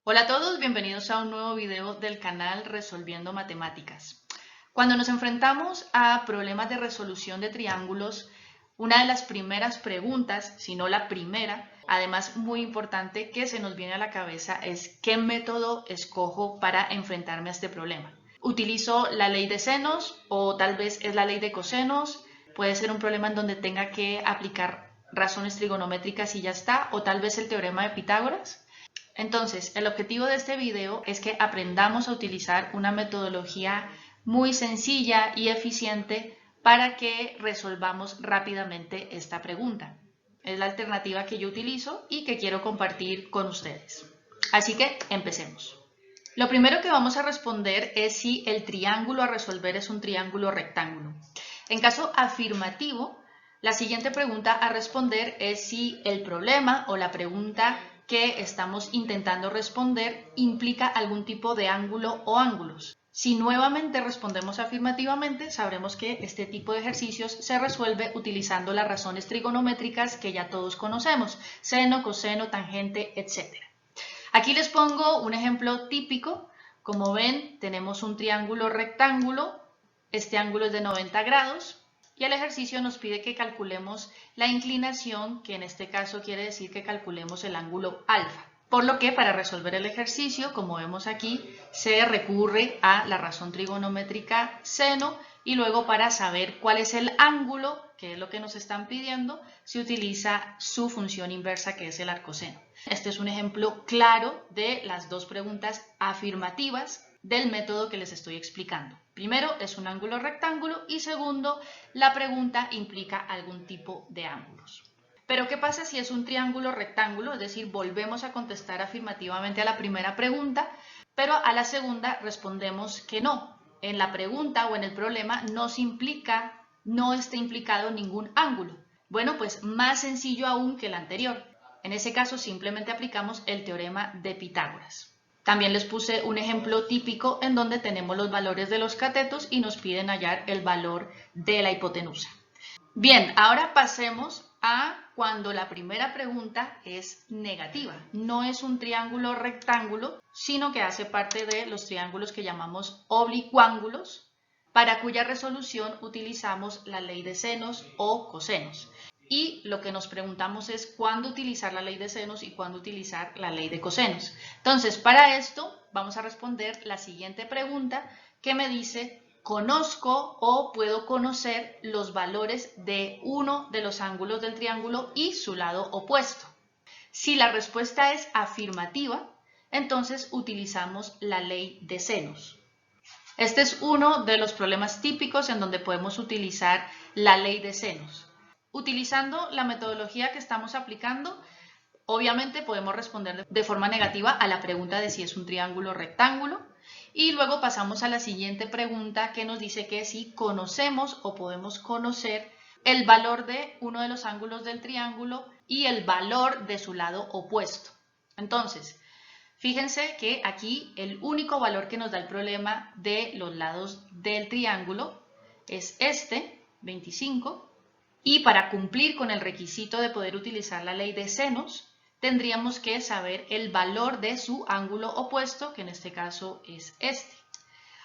Hola a todos, bienvenidos a un nuevo video del canal Resolviendo Matemáticas. Cuando nos enfrentamos a problemas de resolución de triángulos, una de las primeras preguntas, si no la primera, además muy importante que se nos viene a la cabeza es ¿qué método escojo para enfrentarme a este problema? ¿Utilizo la ley de senos o tal vez es la ley de cosenos? Puede ser un problema en donde tenga que aplicar razones trigonométricas y ya está, o tal vez el teorema de Pitágoras. Entonces, el objetivo de este video es que aprendamos a utilizar una metodología muy sencilla y eficiente para que resolvamos rápidamente esta pregunta. Es la alternativa que yo utilizo y que quiero compartir con ustedes. Así que empecemos. Lo primero que vamos a responder es si el triángulo a resolver es un triángulo rectángulo. En caso afirmativo, la siguiente pregunta a responder es si el problema o la pregunta que estamos intentando responder implica algún tipo de ángulo o ángulos. Si nuevamente respondemos afirmativamente, sabremos que este tipo de ejercicios se resuelve utilizando las razones trigonométricas que ya todos conocemos, seno, coseno, tangente, etc. Aquí les pongo un ejemplo típico. Como ven, tenemos un triángulo rectángulo, este ángulo es de 90 grados y el ejercicio nos pide que calculemos la inclinación, que en este caso quiere decir que calculemos el ángulo alfa. Por lo que para resolver el ejercicio, como vemos aquí, se recurre a la razón trigonométrica seno y luego para saber cuál es el ángulo, que es lo que nos están pidiendo, se utiliza su función inversa, que es el arcoseno. Este es un ejemplo claro de las dos preguntas afirmativas del método que les estoy explicando. Primero, es un ángulo rectángulo y segundo, la pregunta implica algún tipo de ángulos. Pero ¿qué pasa si es un triángulo rectángulo? Es decir, volvemos a contestar afirmativamente a la primera pregunta, pero a la segunda respondemos que no. En la pregunta o en el problema no está implicado ningún ángulo. Bueno, pues más sencillo aún que el anterior. En ese caso simplemente aplicamos el teorema de Pitágoras. También les puse un ejemplo típico en donde tenemos los valores de los catetos y nos piden hallar el valor de la hipotenusa. Bien, ahora pasemos a cuando la primera pregunta es negativa. No es un triángulo rectángulo, sino que hace parte de los triángulos que llamamos oblicuángulos, para cuya resolución utilizamos la ley de senos o cosenos. Y lo que nos preguntamos es cuándo utilizar la ley de senos y cuándo utilizar la ley de cosenos. Entonces, para esto vamos a responder la siguiente pregunta que me dice: ¿conozco o puedo conocer los valores de uno de los ángulos del triángulo y su lado opuesto? Si la respuesta es afirmativa, entonces utilizamos la ley de senos. Este es uno de los problemas típicos en donde podemos utilizar la ley de senos. Utilizando la metodología que estamos aplicando, obviamente podemos responder de forma negativa a la pregunta de si es un triángulo rectángulo y luego pasamos a la siguiente pregunta que nos dice que si conocemos o podemos conocer el valor de uno de los ángulos del triángulo y el valor de su lado opuesto. Entonces, fíjense que aquí el único valor que nos da el problema de los lados del triángulo es este, 25, y para cumplir con el requisito de poder utilizar la ley de senos, tendríamos que saber el valor de su ángulo opuesto, que en este caso es este.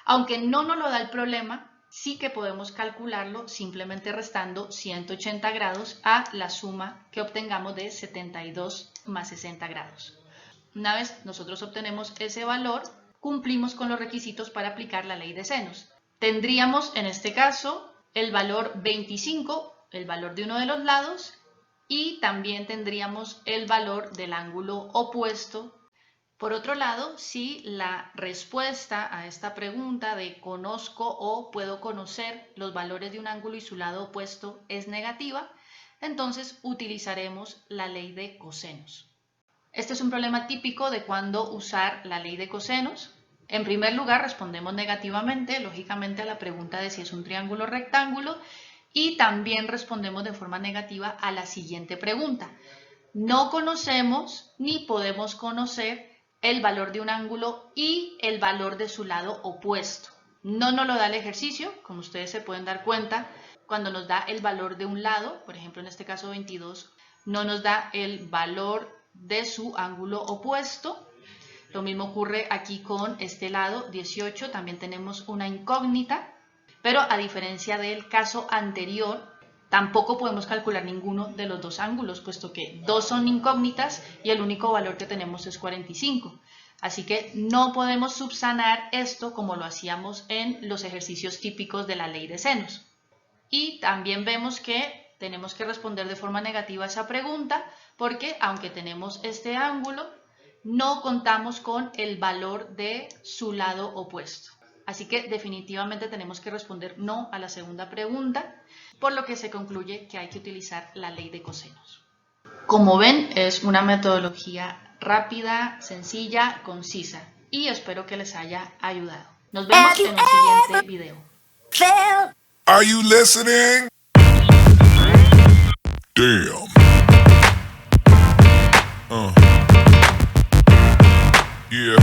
Aunque no nos lo da el problema, sí que podemos calcularlo simplemente restando 180 grados a la suma que obtengamos de 72 más 60 grados. Una vez nosotros obtenemos ese valor, cumplimos con los requisitos para aplicar la ley de senos. Tendríamos en este caso el valor 25, el valor de uno de los lados, y también tendríamos el valor del ángulo opuesto. Por otro lado, si la respuesta a esta pregunta de conozco o puedo conocer los valores de un ángulo y su lado opuesto es negativa, entonces utilizaremos la ley de cosenos. Este es un problema típico de cuándo usar la ley de cosenos. En primer lugar, respondemos negativamente, lógicamente, a la pregunta de si es un triángulo o rectángulo, y también respondemos de forma negativa a la siguiente pregunta. No conocemos ni podemos conocer el valor de un ángulo y el valor de su lado opuesto. No nos lo da el ejercicio, como ustedes se pueden dar cuenta, cuando nos da el valor de un lado, por ejemplo en este caso 22, no nos da el valor de su ángulo opuesto. Lo mismo ocurre aquí con este lado 18, también tenemos una incógnita, pero a diferencia del caso anterior, tampoco podemos calcular ninguno de los dos ángulos, puesto que dos son incógnitas y el único valor que tenemos es 45. Así que no podemos subsanar esto como lo hacíamos en los ejercicios típicos de la ley de senos. Y también vemos que tenemos que responder de forma negativa a esa pregunta porque aunque tenemos este ángulo, no contamos con el valor de su lado opuesto. Así que definitivamente tenemos que responder no a la segunda pregunta, por lo que se concluye que hay que utilizar la ley de cosenos. Como ven, es una metodología rápida, sencilla, concisa y espero que les haya ayudado. Nos vemos en un siguiente video. Are you listening? Damn. Yeah.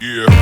Yeah.